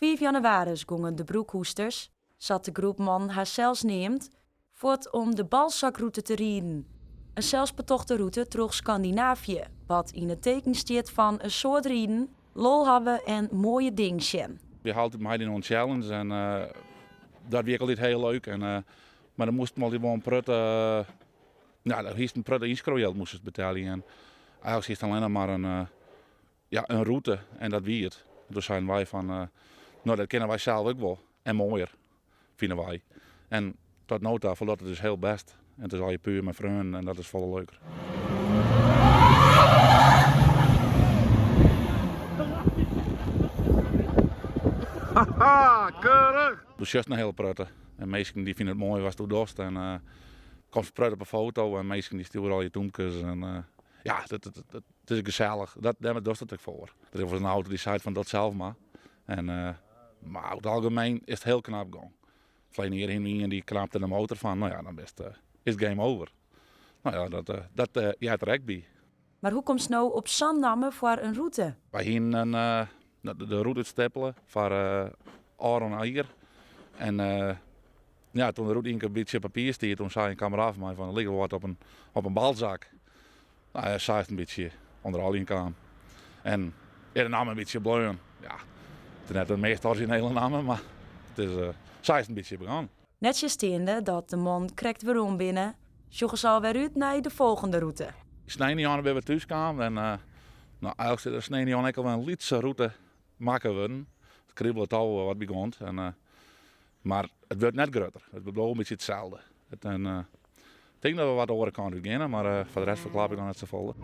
5 januari gingen de broekhoesters, zat de groep man haar zelfs neemt, voort om de balzakroute te rijden. Een zelfbetochte route door Scandinavië, wat in het teken staat van een soort rijden, lol hebben en mooie dingen zien. We hadden mij in een challenge en dat werd altijd heel leuk. Maar dan moest maar gewoon prutten. Nou, dat is een prutte inschrijfgeld moest het betalen. En eigenlijk is het alleen maar een route en dat wie het. Dus zijn wij van, nou dat kennen wij zelf ook wel. En mooier, vinden wij. En tot nu toe verloopt het dus heel best. En het is al je puur met vrienden en dat is veel leuker. Haha, keurig! Dus juist een hele prutte. En mensen die vinden het mooi als het doorst. En komt prutten op een foto en mensen die sturen al je toemkes. En ja, het is gezellig. Daar doet het ook voor. Er was een auto die zei van dat zelf maar. En, maar over het algemeen is het heel knap gegaan. Vleen hierheen en die knapte de motor van, nou ja, dan is het game over. Nou ja, dat het rugby. Maar hoe komt nou op Zandam voor een route? Wij gingen de route stippelen voor Aron Eiger. En ja, toen de route een beetje papier stier, toen zei een kameraad van mij van er ligt wat op een balzak. Nou, hij zei het een beetje onder al in kwam. En de naam een beetje bleuwen. Ja, het is net de meest originele naam, maar het is zei een beetje begaan. Netje steende dat de man krijgt weer om binnen, joggen zal weer uit naar de volgende route. Snijden weer thuis kwamen en nou, eigenlijk zit er snijden ik al een lietse route maken we. Het kriebelt al wat begon. Maar het wordt net groter. Het wordt een beetje hetzelfde. Ik denk dat we wat over kan beginnen, maar voor de rest verklaap ik dan net zo vol.